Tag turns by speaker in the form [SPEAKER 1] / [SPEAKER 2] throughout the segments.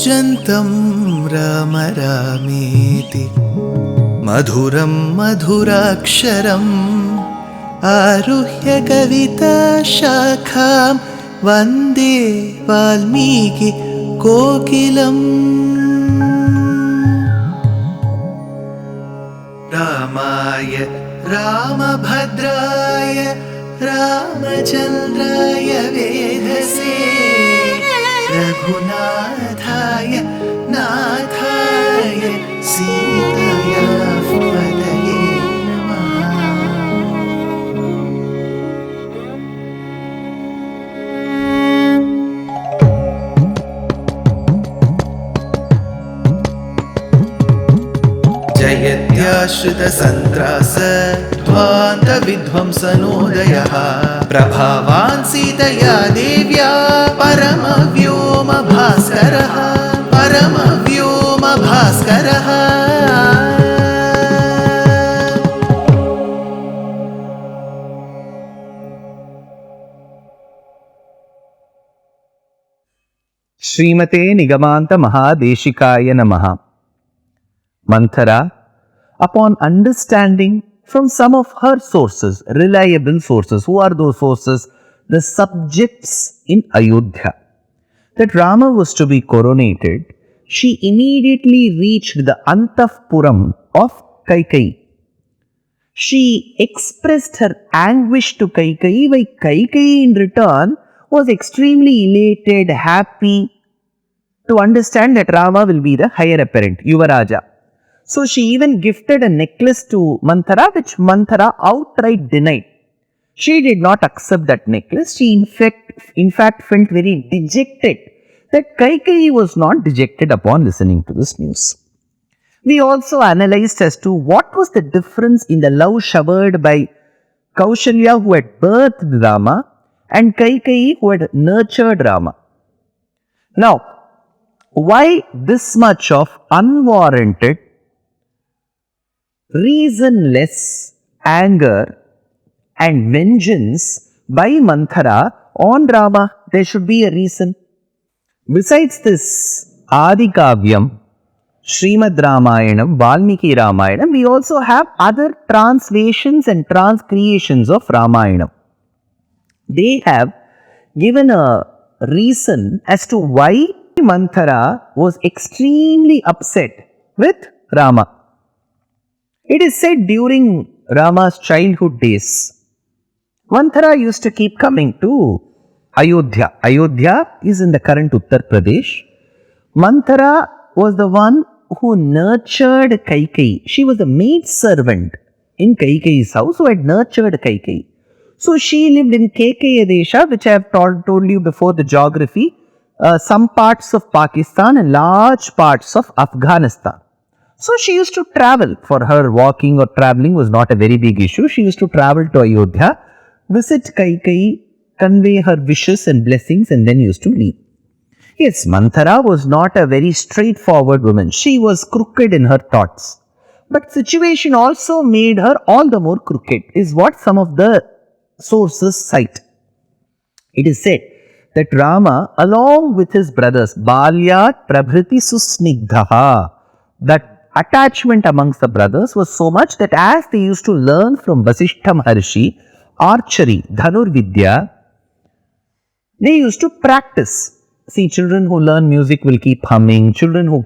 [SPEAKER 1] कूजन्तं राम रामेति मधुरं मधुराक्षरम् आरुह्य कविताशाखां वन्दे वाल्मीकि कोकिलम्। रामाय रामभद्राय रामचन्द्राय वेधसे रघुनाथाय नाथाय सीताया पतये नमः। जयत्याश्रितसन्त्रास ध्वान्तविध्वंसनोदयः प्रभावान् सीतया देव्या परमव्योमभास्करः परमव्योमभास्करः।
[SPEAKER 2] श्रीमते निगमान्त महादेशिकाय नमः। Manthara, upon understanding from some of her sources, reliable sources, who are those sources? The subjects in Ayodhya, that Rama was to be coronated, she immediately reached the Antahpuram of Kaikeyi. She expressed her anguish to Kaikeyi, while Kaikeyi in return was extremely elated, happy to understand that Rama will be the heir apparent, Yuvaraja. So she even gifted a necklace to Manthara, which Manthara outright denied. She did not accept that necklace. She in fact felt very dejected that Kaikeyi was not dejected upon listening to this news. We also analyzed as to what was the difference in the love showered by Kaushalya, who had birthed Rama, and Kaikeyi, who had nurtured Rama. Now, why this much of unwarranted, reasonless anger and vengeance by Manthara on Rama? There should be a reason. Besides this Adi Kavyam, Srimad Ramayanam, Valmiki Ramayanam, we also have other translations and transcreations of Ramayanam. They have given a reason as to why Manthara was extremely upset with Rama. It is said during Rama's childhood days, Manthara used to keep coming to Ayodhya. Ayodhya is in the current Uttar Pradesh. Manthara was the one who nurtured Kaikeyi. She was a maid servant in Kaikeyi's house who had nurtured Kaikeyi. So she lived in Kekeya Desha, which I have told you before, the geography, some parts of Pakistan and large parts of Afghanistan. So she used to travel. For her, walking or traveling was not a very big issue. She used to travel to Ayodhya, visit Kaikeyi, convey her wishes and blessings, and then used to leave. Yes, Manthara was not a very straightforward woman. She was crooked in her thoughts. But situation also made her all the more crooked, is what some of the sources cite. It is said that Rama, along with his brothers, Balyat Prabhriti Susnigdhaha, that attachment amongst the brothers was so much that as they used to learn from Vasishtha Maharshi archery, Dhanur Vidya, they used to practice. See, children who learn music will keep humming. Children who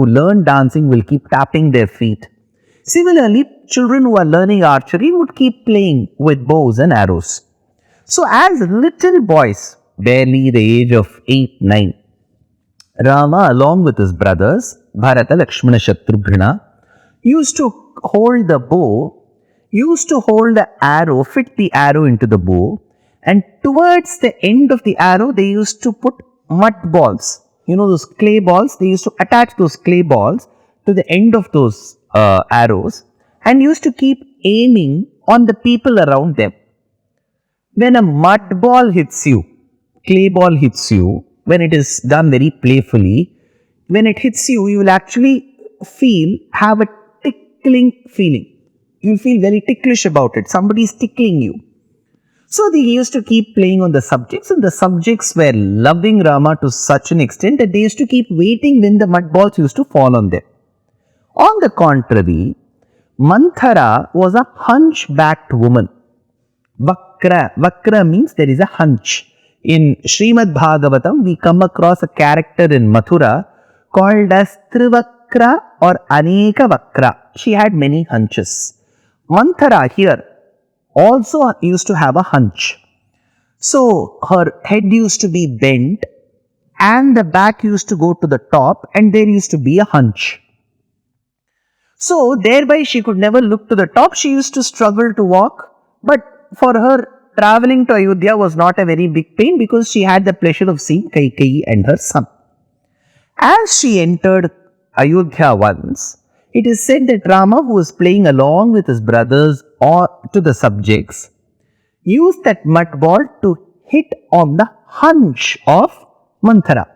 [SPEAKER 2] learn dancing will keep tapping their feet. Similarly, children who are learning archery would keep playing with bows and arrows. So, as little boys, barely the age of 8-9, Rama, along with his brothers, Bharata, Lakshmana, Shatrughna, used to hold the bow, used to hold the arrow, fit the arrow into the bow, and towards the end of the arrow, they used to put mud balls. You know, those clay balls, they used to attach those clay balls to the end of those arrows and used to keep aiming on the people around them. When a mud ball hits you, clay ball hits you, when it is done very playfully, when it hits you, you will actually have a tickling feeling. You will feel very ticklish about it. Somebody is tickling you. So they used to keep playing on the subjects, and the subjects were loving Rama to such an extent that they used to keep waiting when the mud balls used to fall on them. On the contrary, Manthara was a hunchbacked woman. Vakra means there is a hunch. In Srimad Bhagavatam, we come across a character in Mathura called as Trivakra or Aneka Vakra. She had many hunches. Manthara here also used to have a hunch. So her head used to be bent and the back used to go to the top, and there used to be a hunch. So thereby she could never look to the top. She used to struggle to walk, but for her, traveling to Ayodhya was not a very big pain because she had the pleasure of seeing Kaikeyi and her son. As she entered Ayodhya once, it is said that Rama, who was playing along with his brothers or to the subjects, used that mud ball to hit on the hunch of Manthara.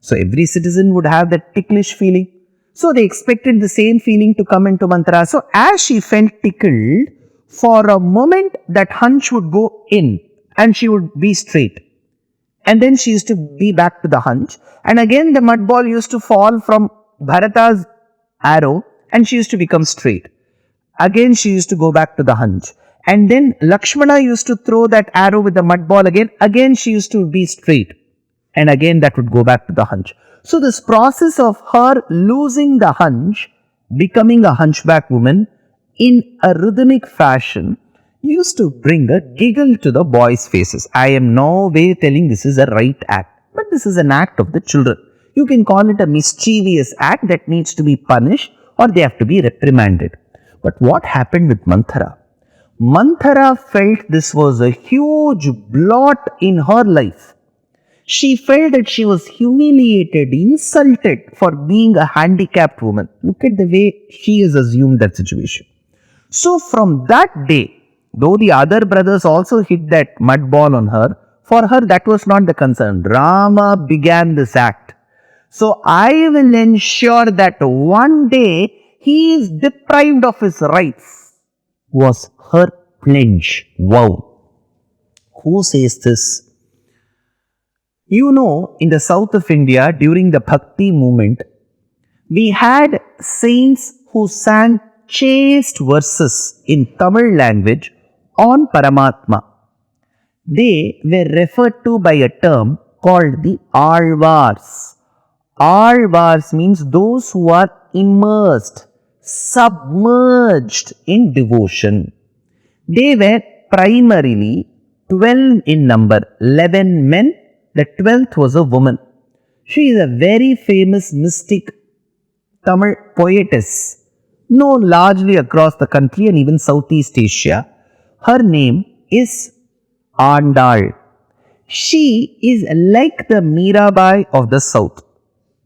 [SPEAKER 2] So every citizen would have that ticklish feeling. So they expected the same feeling to come into Manthara. So as she felt tickled, for a moment that hunch would go in and she would be straight. And then she used to be back to the hunch. And again the mud ball used to fall from Bharata's arrow and she used to become straight. Again she used to go back to the hunch. And then Lakshmana used to throw that arrow with the mud ball again. Again she used to be straight. And again that would go back to the hunch. So this process of her losing the hunch, becoming a hunchback woman in a rhythmic fashion, used to bring a giggle to the boys' faces. I am no way telling this is a right act, but this is an act of the children. You can call it a mischievous act that needs to be punished or they have to be reprimanded. But what happened with Manthara? Manthara felt this was a huge blot in her life. She felt that she was humiliated, insulted for being a handicapped woman. Look at the way she has assumed that situation. So from that day, though the other brothers also hit that mud ball on her, for her that was not the concern. Rama began this act. So I will ensure that one day he is deprived of his rights, was her pledge. Wow. Who says this? You know, in the south of India, during the Bhakti movement, we had saints who sang chaste verses in Tamil language on Paramatma. They were referred to by a term called the Alvars. Alvars means those who are immersed, submerged in devotion. They were primarily 12 in number, 11 men, the 12th was a woman. She is a very famous mystic Tamil poetess, known largely across the country and even Southeast Asia. Her name is Andal. She is like the Mirabai of the south.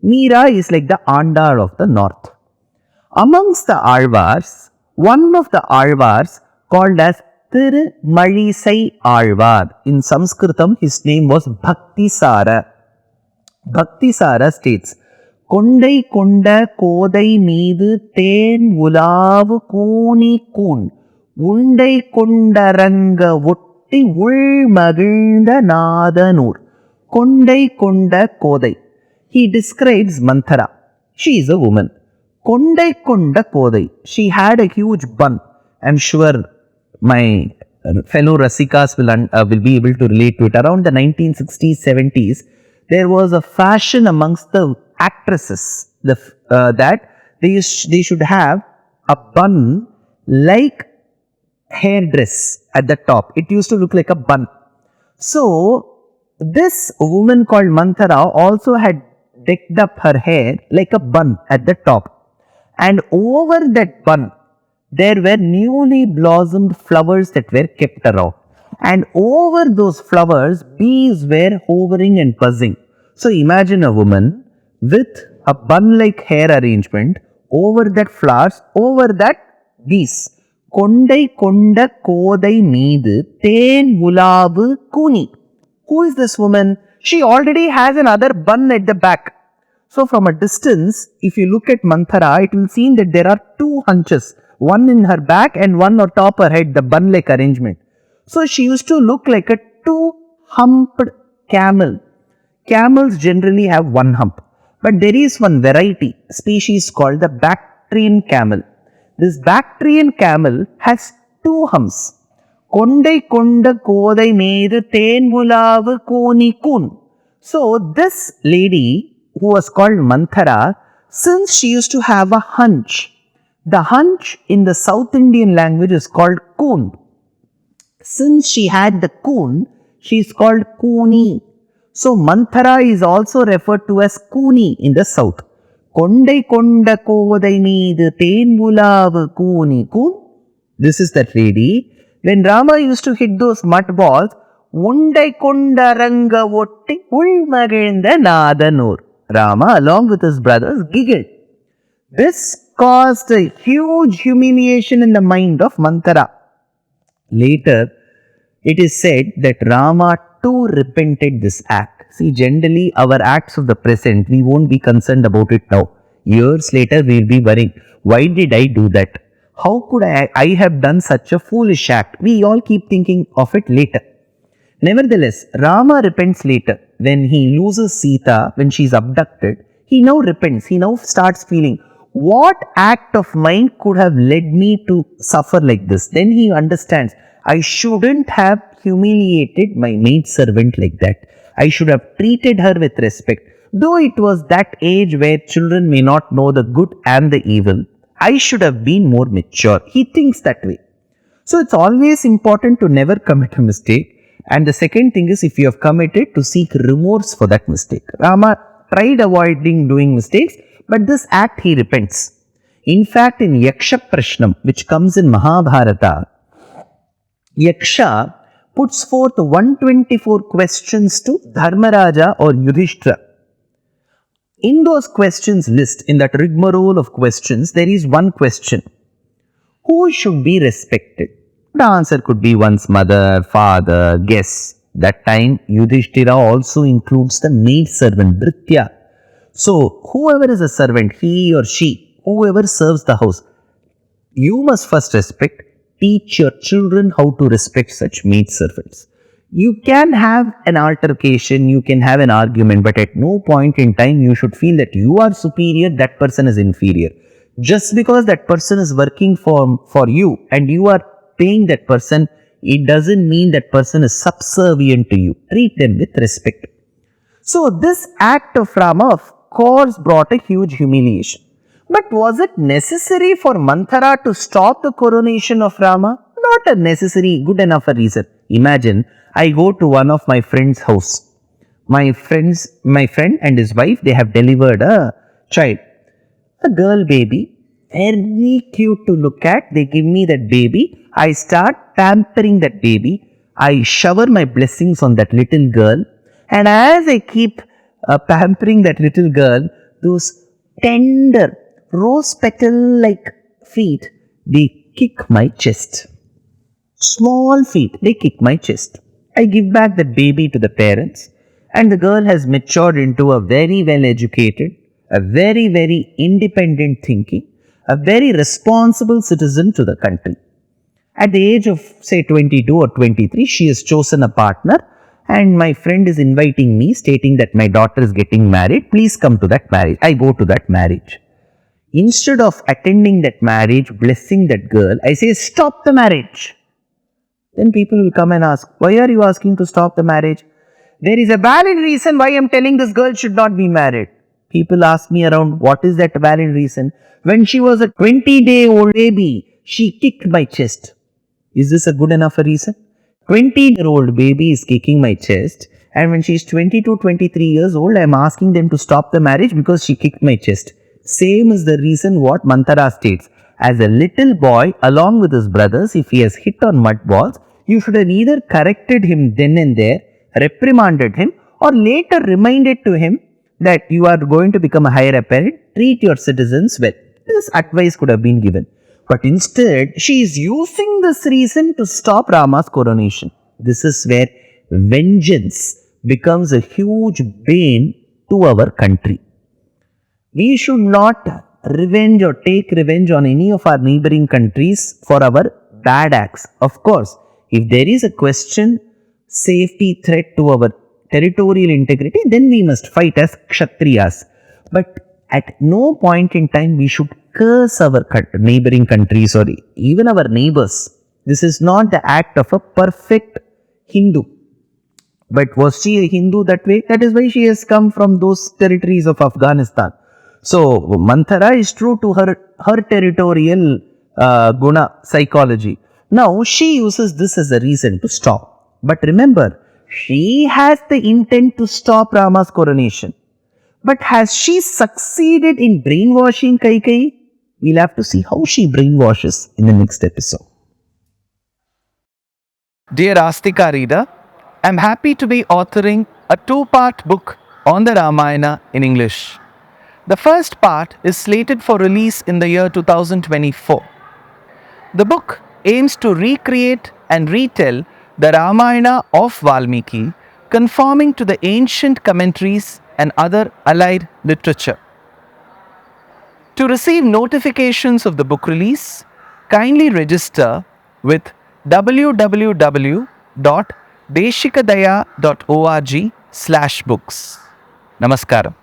[SPEAKER 2] Meera is like the Andal of the north. Amongst the Alvars, one of the Alvars called as Malisai Alvar. In Sanskritam, his name was Bhaktisara. Bhaktisara states, Kondai konda kodai meedu ten ulavu kuni kun. Undai kondaranga votti ul magilda nadanur. Kondai konda kodai. He describes Manthara. She is a woman. Kondai konda kodai. She had a huge bun. I am sure my fellow Rasikas will be able to relate to it. Around the 1960s, 70s, there was a fashion amongst the actresses that they should have a bun like hairdress at the top. It used to look like a bun. So this woman called Manthara also had decked up her hair like a bun at the top, and over that bun there were newly blossomed flowers that were kept around, and over those flowers bees were hovering and buzzing. So imagine a woman with a bun like hair arrangement, over that flowers, over that bees. Kondai konda kodai meedu ten ulavu kuni. Who is this woman? She already has another bun at the back. So from a distance, if you look at Manthara, it will seem that there are two hunches, one in her back and one on top her head, the bun-like arrangement. So she used to look like a two-humped camel. Camels generally have one hump, but there is one variety, species called the Bactrian camel. This Bactrian camel has two humps. Kondai konda kodai medu tenvulavu koni kun. So this lady who was called Manthara, since she used to have a hunch, the hunch in the South Indian language is called kun. Since she had the kun, she is called Kuni. So Manthara is also referred to as Kuni in the south. Kondai konda kodai meedu tenvulavu kuni kun. This is that lady. When Rama used to hit those mud balls, Undai konda ranga otti ulmagilda nadanur. Rama along with his brothers giggled. This caused a huge humiliation in the mind of Manthara. Later, it is said that Rama too repented this act. See, generally our acts of the present, we won't be concerned about it now. Years later, we will be worrying, why did I do that? How could I have done such a foolish act? We all keep thinking of it later. Nevertheless, Rama repents later. When he loses Sita, when she is abducted, he now repents. He now starts feeling, what act of mine could have led me to suffer like this? Then he understands, I shouldn't have humiliated my maidservant like that. I should have treated her with respect. Though it was that age where children may not know the good and the evil, I should have been more mature. He thinks that way. So it's always important to never commit a mistake. And the second thing is, if you have committed, to seek remorse for that mistake. Rama tried avoiding doing mistakes, but this act he repents. In fact, in Yaksha Prashnam, which comes in Mahabharata, Yaksha puts forth 124 questions to Dharmaraja or Yudhishthira. In those questions list, in that rigmarole of questions, there is one question. Who should be respected? The answer could be one's mother, father, guests. That time, Yudhishthira also includes the maid servant, Bhritya. So, whoever is a servant, he or she, whoever serves the house, you must first respect. Teach your children how to respect such maid servants. You can have an altercation, you can have an argument, but at no point in time you should feel that you are superior, that person is inferior. Just because that person is working for you and you are paying that person, it doesn't mean that person is subservient to you. Treat them with respect. So this act of Rama, of course, brought a huge humiliation. But was it necessary for Manthara to stop the coronation of Rama? Not a necessary, good enough a reason. Imagine, I go to one of my friend's house. My friend and his wife, they have delivered a child. A girl baby, very cute to look at. They give me that baby. I start pampering that baby. I shower my blessings on that little girl. And as I keep pampering that little girl, those tender, rose petal-like feet, they kick my chest. Small feet, they kick my chest. I give back the baby to the parents, and the girl has matured into a very well educated, a very, very independent thinking, a very responsible citizen to the country. At the age of say 22 or 23, she has chosen a partner, and my friend is inviting me, stating that my daughter is getting married. Please come to that marriage. I go to that marriage. Instead of attending that marriage, blessing that girl, I say, stop the marriage. Then people will come and ask, why are you asking to stop the marriage? There is a valid reason why I am telling this girl should not be married. People ask me around, what is that valid reason? When she was a 20-day-old baby, she kicked my chest. Is this a good enough a reason? 20-year-old baby is kicking my chest, and when she is 22, 23 years old, I am asking them to stop the marriage because she kicked my chest. Same is the reason what Manthara states. As a little boy, along with his brothers, if he has hit on mud balls, you should have either corrected him then and there, reprimanded him, or later reminded to him that you are going to become a higher apparent, treat your citizens well. This advice could have been given. But instead, she is using this reason to stop Rama's coronation. This is where vengeance becomes a huge bane to our country. We should not revenge or take revenge on any of our neighboring countries for our bad acts. Of course, If there is a question, safety threat to our territorial integrity, then we must fight as Kshatriyas. But at no point in time we should curse our neighboring countries or even our neighbors. This is not the act of a perfect Hindu. But was she a Hindu that way? That is why she has come from those territories of Afghanistan. So Manthara is true to her territorial guna psychology. Now she uses this as a reason to stop. But remember, she has the intent to stop Rama's coronation. But has she succeeded in brainwashing Kaikeyi? We'll have to see how she brainwashes in the next episode.
[SPEAKER 3] Dear Astika reader, I'm happy to be authoring a two-part book on the Ramayana in English. The first part is slated for release in the year 2024. The book aims to recreate and retell the Ramayana of Valmiki, conforming to the ancient commentaries and other allied literature. To receive notifications of the book release, kindly register with www.deshikadaya.org/books. Namaskaram.